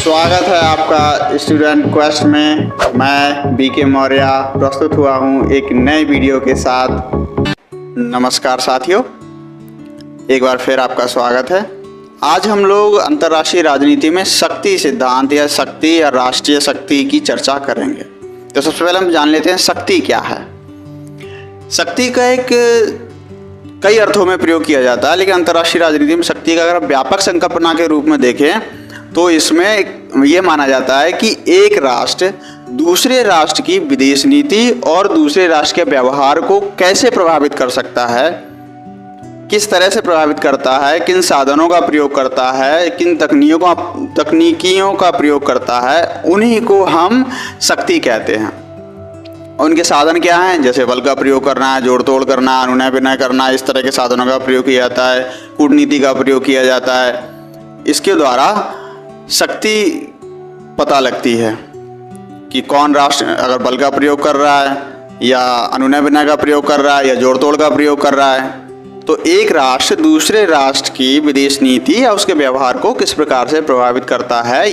स्वागत है आपका स्टूडेंट क्वेस्ट में। मैं बीके मौर्य प्रस्तुत हुआ हूँ एक नए वीडियो के साथ। नमस्कार साथियों, एक बार फिर आपका स्वागत है। आज हम लोग अंतर्राष्ट्रीय राजनीति में शक्ति सिद्धांत या शक्ति या राष्ट्रीय शक्ति की चर्चा करेंगे। तो सबसे पहले हम जान लेते हैं शक्ति क्या है। शक्ति का एक कई अर्थों में प्रयोग किया जाता है, लेकिन अंतर्राष्ट्रीय राजनीति में शक्ति का अगर व्यापक संकल्पना के रूप में देखें तो इसमें यह माना जाता है कि एक राष्ट्र दूसरे राष्ट्र की विदेश नीति और दूसरे राष्ट्र के व्यवहार को कैसे प्रभावित कर सकता है, किस तरह से प्रभावित करता है, किन साधनों का प्रयोग करता है, किन तकनीकियों का प्रयोग करता है, उन्हीं को हम शक्ति कहते हैं। उनके साधन क्या हैं? जैसे बल का प्रयोग करना, जोड़ तोड़ करना, अनुनय विनय करना, इस तरह के साधनों का प्रयोग किया जाता है। कूटनीति का प्रयोग किया जाता है। इसके द्वारा शक्ति पता लगती है कि कौन राष्ट्र अगर बल का प्रयोग कर रहा है या अनुनय विनय का प्रयोग कर रहा है या जोड़ तोड़ का प्रयोग कर रहा है, तो एक राष्ट्र दूसरे राष्ट्र की विदेश नीति या उसके व्यवहार को किस प्रकार से प्रभावित करता है,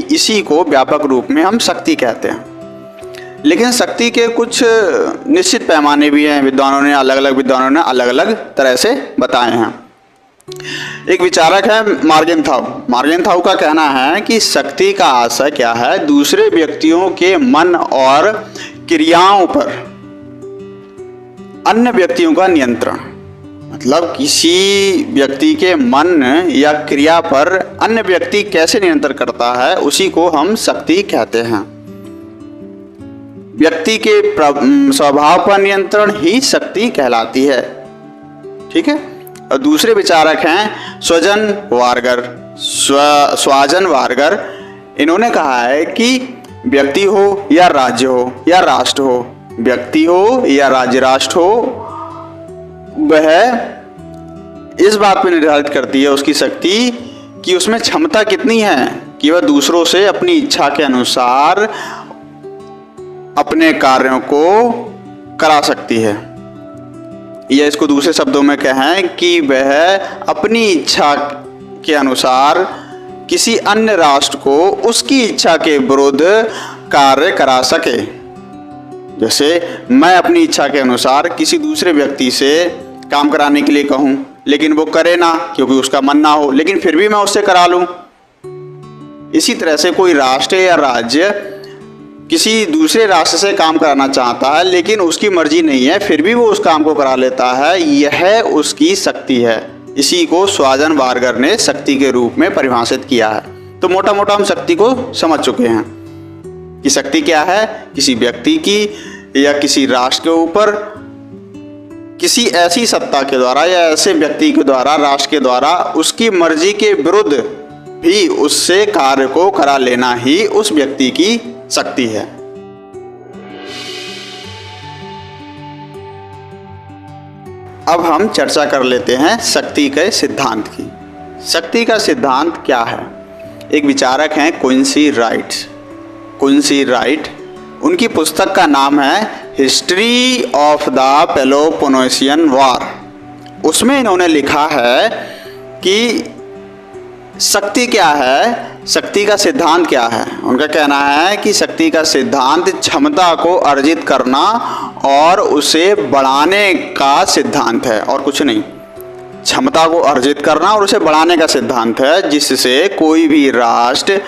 इसी को व्यापक रूप में हम शक्ति कहते हैं। लेकिन शक्ति के कुछ निश्चित पैमाने भी हैं। विद्वानों ने अलग अलग तरह से बताए हैं। एक विचारक है मार्गेनथाउ का कहना है कि शक्ति का आशय क्या है? दूसरे व्यक्तियों के मन और क्रियाओं पर अन्य व्यक्तियों का नियंत्रण। मतलब किसी व्यक्ति के मन या क्रिया पर अन्य व्यक्ति कैसे नियंत्रण करता है, उसी को हम शक्ति कहते हैं। व्यक्ति के स्वभाव पर नियंत्रण ही शक्ति कहलाती है। ठीक है। और दूसरे विचारक हैं स्वाजन वार्गर। इन्होंने कहा है कि व्यक्ति हो या राज्य हो या राष्ट्र हो, व्यक्ति हो या राज्य राष्ट्र हो, वह इस बात पर निर्धारित करती है उसकी शक्ति कि उसमें क्षमता कितनी है कि वह दूसरों से अपनी इच्छा के अनुसार अपने कार्यों को करा सकती है। या इसको दूसरे शब्दों में कहें कि वह अपनी इच्छा के अनुसार किसी अन्य राष्ट्र को उसकी इच्छा के विरुद्ध कार्य करा सके। जैसे मैं अपनी इच्छा के अनुसार किसी दूसरे व्यक्ति से काम कराने के लिए कहूँ, लेकिन वो करे ना क्योंकि उसका मन ना हो, लेकिन फिर भी मैं उससे करा लूँ। इसी तरह से कोई राष्ट्र या राज्य किसी दूसरे राष्ट्र से काम कराना चाहता है, लेकिन उसकी मर्जी नहीं है, फिर भी वो उस काम को करा लेता है। यह उसकी शक्ति है। इसी को स्वाजन वार्गर ने शक्ति के रूप में परिभाषित किया है। तो मोटा मोटा हम शक्ति को समझ चुके हैं कि शक्ति क्या है। किसी व्यक्ति की या किसी राष्ट्र के ऊपर किसी ऐसी सत्ता के द्वारा या ऐसे व्यक्ति के द्वारा, राष्ट्र के द्वारा उसकी मर्जी के विरुद्ध भी उससे कार्य को करा लेना ही उस व्यक्ति की शक्ति है। अब हम चर्चा कर लेते हैं शक्ति के सिद्धांत की। शक्ति का सिद्धांत क्या है? एक विचारक हैं क्विंसी राइट। उनकी पुस्तक का नाम है history of the Peloponnesian war. उसमें इन्होंने लिखा है कि शक्ति क्या है, शक्ति का सिद्धांत क्या है। उनका कहना है कि शक्ति का सिद्धांत क्षमता को अर्जित करना और उसे बढ़ाने का सिद्धांत है और कुछ नहीं। क्षमता को अर्जित करना और उसे बढ़ाने का सिद्धांत है, जिससे कोई भी राष्ट्र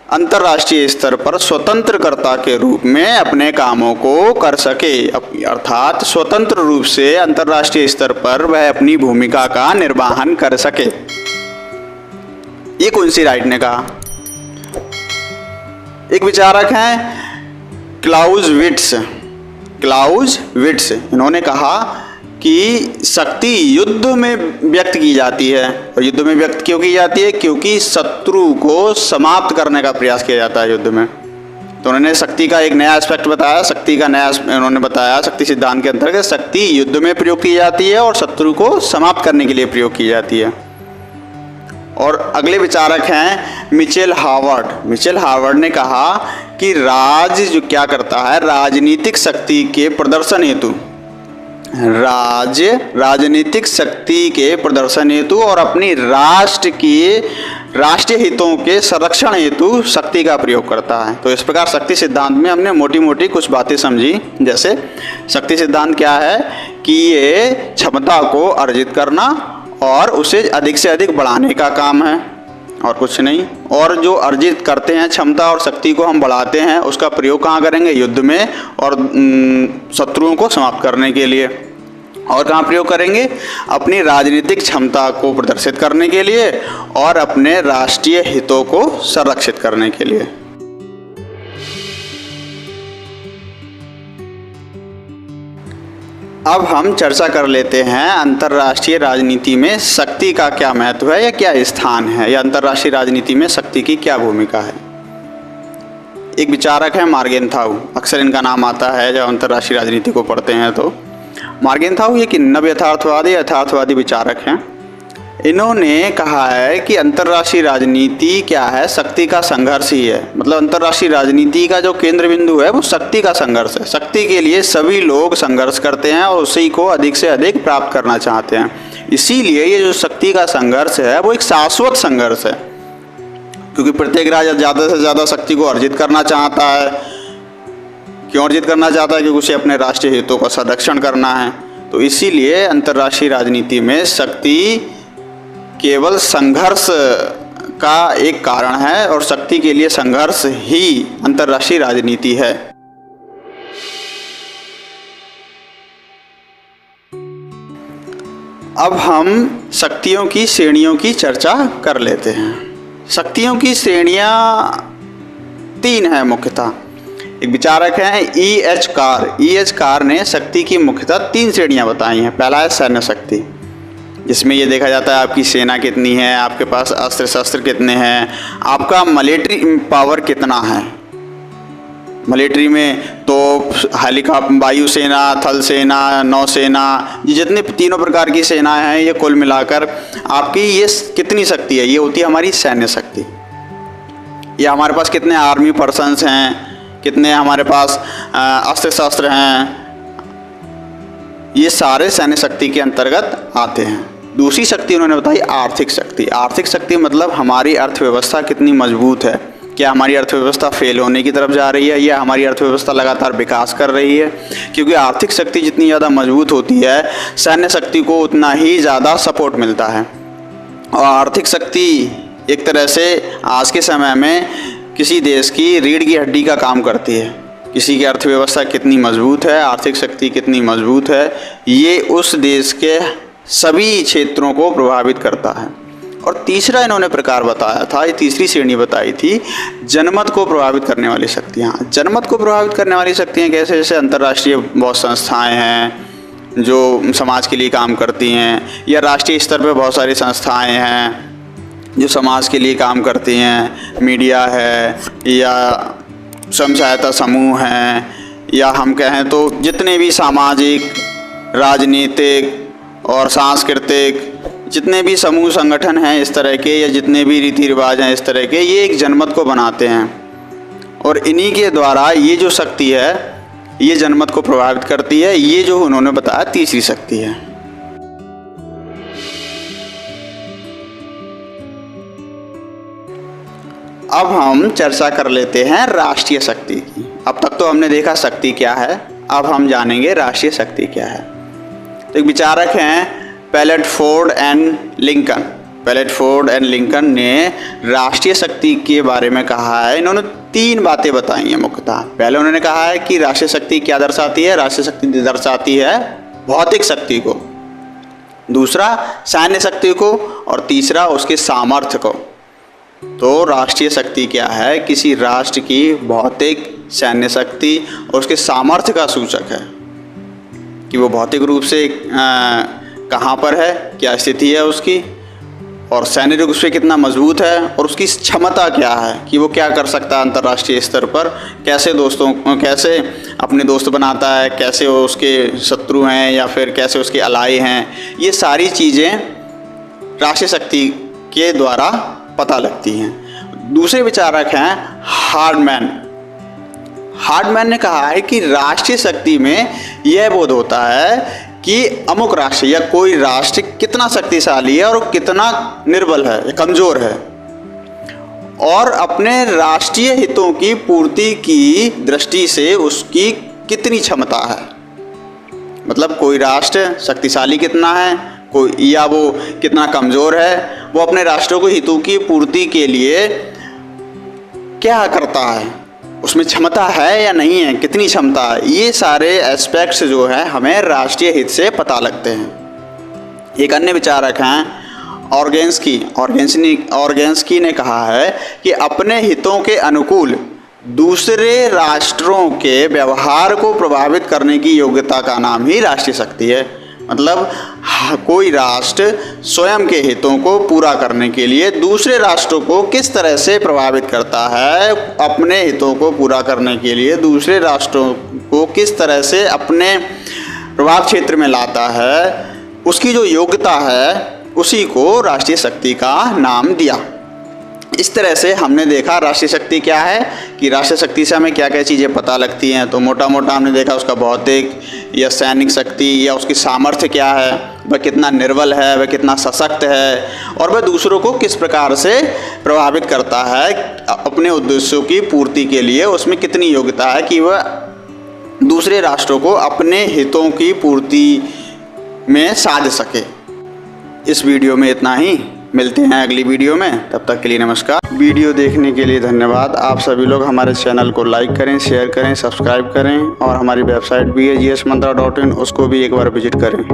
अंतर्राष्ट्रीय स्तर पर स्वतंत्रकर्ता के रूप में अपने कामों को कर सके। अर्थात स्वतंत्र रूप से अंतर्राष्ट्रीय स्तर पर वह अपनी भूमिका का निर्वहन कर सके। ये क्विंसी राइट ने कहा। एक विचारक हैं क्लाउज विट्स। इन्होंने कहा कि शक्ति युद्ध में व्यक्त की जाती है। और युद्ध में व्यक्त क्यों की जाती है? क्योंकि शत्रु को समाप्त करने का प्रयास किया जाता है युद्ध में। तो उन्होंने शक्ति का एक नया एस्पेक्ट बताया। उन्होंने बताया शक्ति सिद्धांत के अंतर्गत शक्ति युद्ध में प्रयोग की जाती है और शत्रु को समाप्त करने के लिए प्रयोग की जाती है। और अगले विचारक हैं मिचेल हार्वर्ड ने कहा कि राज्य जो क्या करता है, राजनीतिक शक्ति के प्रदर्शन हेतु राजनीतिक शक्ति के प्रदर्शन हेतु और अपनी राष्ट्र की राष्ट्रीय हितों के संरक्षण हेतु शक्ति का प्रयोग करता है। तो इस प्रकार शक्ति सिद्धांत में हमने मोटी मोटी कुछ बातें समझी। जैसे शक्ति सिद्धांत क्या है कि ये क्षमता को अर्जित करना और उसे अधिक से अधिक बढ़ाने का काम है और कुछ नहीं। और जो अर्जित करते हैं क्षमता और शक्ति को हम बढ़ाते हैं, उसका प्रयोग कहाँ करेंगे? युद्ध में और शत्रुओं को समाप्त करने के लिए। और कहाँ प्रयोग करेंगे? अपनी राजनीतिक क्षमता को प्रदर्शित करने के लिए और अपने राष्ट्रीय हितों को संरक्षित करने के लिए। अब हम चर्चा कर लेते हैं अंतर्राष्ट्रीय राजनीति में शक्ति का क्या महत्व है या क्या स्थान है, या अंतर्राष्ट्रीय राजनीति में शक्ति की क्या भूमिका है। एक विचारक है मार्गेंथाउ, अक्सर इनका नाम आता है जब अंतर्राष्ट्रीय राजनीति को पढ़ते हैं तो। मार्गेंथाउ एक नव यथार्थवादी विचारक हैं। इन्होंने कहा है कि अंतर्राष्ट्रीय राजनीति क्या है? शक्ति का संघर्ष ही है। मतलब अंतर्राष्ट्रीय राजनीति का जो केंद्र बिंदु है वो शक्ति का संघर्ष है। शक्ति के लिए सभी लोग संघर्ष करते हैं और उसी को अधिक से अधिक प्राप्त करना चाहते हैं। इसीलिए ये जो शक्ति का संघर्ष है वो एक शाश्वत संघर्ष है, क्योंकि प्रत्येक राज्य ज़्यादा से ज़्यादा शक्ति को अर्जित करना चाहता है। क्यों अर्जित करना चाहता है? क्योंकि उसे अपने राष्ट्रीय हितों का संरक्षण करना है। तो इसीलिए अंतर्राष्ट्रीय राजनीति में शक्ति केवल संघर्ष का एक कारण है और शक्ति के लिए संघर्ष ही अंतर्राष्ट्रीय राजनीति है। अब हम शक्तियों की श्रेणियों की चर्चा कर लेते हैं। शक्तियों की श्रेणियां 3 हैं मुख्यतः। एक विचारक हैं E.H. कार। E.H. कार ने शक्ति की मुख्यतः 3 श्रेणियां बताई हैं। पहला है सैन्य शक्ति, जिसमें ये देखा जाता है आपकी सेना कितनी है, आपके पास अस्त्र शस्त्र कितने हैं, आपका मिलिट्री पावर कितना है। मिलिट्री में तो हेलीकॉप्टर, वायुसेना, थल सेना, नौसेना, ये जितने तीनों प्रकार की सेनाएं हैं, ये कुल मिलाकर आपकी ये कितनी शक्ति है, ये होती है हमारी सैन्य शक्ति। या हमारे पास कितने आर्मी पर्सन्स हैं, कितने हमारे पास अस्त्र शस्त्र हैं, ये सारे सैन्य शक्ति के अंतर्गत आते हैं। दूसरी शक्ति उन्होंने बताई आर्थिक शक्ति। आर्थिक शक्ति मतलब हमारी अर्थव्यवस्था कितनी मजबूत है, क्या हमारी अर्थव्यवस्था फेल होने की तरफ जा रही है या हमारी अर्थव्यवस्था लगातार विकास कर रही है। क्योंकि आर्थिक शक्ति जितनी ज़्यादा मजबूत होती है, सैन्य शक्ति को उतना ही ज़्यादा सपोर्ट मिलता है। और आर्थिक शक्ति एक तरह से आज के समय में किसी देश की रीढ़ की हड्डी का काम करती है। किसी की अर्थव्यवस्था कितनी मजबूत है, आर्थिक शक्ति कितनी मजबूत है, ये उस देश के सभी क्षेत्रों को प्रभावित करता है। और तीसरा इन्होंने प्रकार बताया था, ये तीसरी श्रेणी बताई थी, जनमत को प्रभावित करने वाली शक्तियाँ। जनमत को प्रभावित करने वाली शक्तियाँ कैसे? जैसे अंतर्राष्ट्रीय बहुत संस्थाएँ हैं जो समाज के लिए काम करती हैं, या राष्ट्रीय स्तर पर बहुत सारी संस्थाएँ हैं जो समाज के लिए काम करती हैं। मीडिया है, या स्वयं सहायता समूह हैं, या हम कहें तो जितने भी सामाजिक, राजनीतिक और सांस्कृतिक जितने भी समूह संगठन हैं इस तरह के, या जितने भी रीति रिवाज हैं इस तरह के, ये एक जनमत को बनाते हैं। और इन्हीं के द्वारा ये जो शक्ति है ये जनमत को प्रभावित करती है। ये जो उन्होंने बताया तीसरी शक्ति है। अब हम चर्चा कर लेते हैं राष्ट्रीय शक्ति की। अब तक तो हमने देखा शक्ति क्या है, अब हम जानेंगे राष्ट्रीय शक्ति क्या है। तो एक विचारक हैं पेलेटफोर्ड एंड लिंकन। पेलेटफोर्ड एंड लिंकन ने राष्ट्रीय शक्ति के बारे में कहा है। इन्होंने 3 बातें बताई हैं मुख्यतः। पहले उन्होंने कहा है कि राष्ट्रीय शक्ति क्या दर्शाती है? राष्ट्रीय शक्ति दर्शाती है भौतिक शक्ति को, दूसरा सैन्य शक्ति को, और तीसरा उसके सामर्थ्य को। तो राष्ट्रीय शक्ति क्या है? किसी राष्ट्र की भौतिक, सैन्य शक्ति और उसके सामर्थ्य का सूचक है कि वो भौतिक रूप से कहाँ पर है, क्या स्थिति है उसकी, और सैन्य रूप से कितना मजबूत है, और उसकी क्षमता क्या है कि वो क्या कर सकता है अंतर्राष्ट्रीय स्तर पर, कैसे अपने दोस्त बनाता है, कैसे वो उसके शत्रु हैं या फिर कैसे उसके अलाई हैं। ये सारी चीज़ें राष्ट्रीय शक्ति के द्वारा पता लगती हैं। दूसरे विचारक हैं हार्डमैन। हार्डमैन ने कहा है कि राष्ट्रीय शक्ति में यह बोध होता है कि अमुक राष्ट्र या कोई राष्ट्र कितना शक्तिशाली है और कितना निर्बल है या कमज़ोर है। और अपने राष्ट्रीय हितों की पूर्ति की दृष्टि से उसकी कितनी क्षमता है। मतलब कोई राष्ट्र शक्तिशाली कितना है, कोई या वो कितना कमज़ोर है, वो अपने राष्ट्रों के हितों की पूर्ति के लिए क्या करता है, उसमें क्षमता है या नहीं है, कितनी क्षमता है। ये सारे एस्पेक्ट्स जो हैं हमें राष्ट्रीय हित से पता लगते हैं। एक अन्य विचारक हैं ऑर्गेन्स्की ने कहा है कि अपने हितों के अनुकूल दूसरे राष्ट्रों के व्यवहार को प्रभावित करने की योग्यता का नाम ही राष्ट्रीय शक्ति है। मतलब कोई राष्ट्र स्वयं के हितों को पूरा करने के लिए दूसरे राष्ट्रों को किस तरह से प्रभावित करता है, अपने हितों को पूरा करने के लिए दूसरे राष्ट्रों को किस तरह से अपने प्रभाव क्षेत्र में लाता है, उसकी जो योग्यता है उसी को राष्ट्रीय शक्ति का नाम दिया। इस तरह से हमने देखा राष्ट्रीय शक्ति क्या है, कि राष्ट्रीय शक्ति से हमें क्या क्या चीज़ें पता लगती हैं। तो मोटा मोटा हमने देखा उसका भौतिक या सैनिक शक्ति या उसकी सामर्थ्य क्या है, वह कितना निर्बल है, वह कितना सशक्त है, और वह दूसरों को किस प्रकार से प्रभावित करता है अपने उद्देश्यों की पूर्ति के लिए, उसमें कितनी योग्यता है कि वह दूसरे राष्ट्रों को अपने हितों की पूर्ति में साध सके। इस वीडियो में इतना ही, मिलते हैं अगली वीडियो में, तब तक के लिए नमस्कार। वीडियो देखने के लिए धन्यवाद। आप सभी लोग हमारे चैनल को लाइक करें, शेयर करें, सब्सक्राइब करें, और हमारी वेबसाइट भी है gsmantra.in, उसको भी एक बार विजिट करें।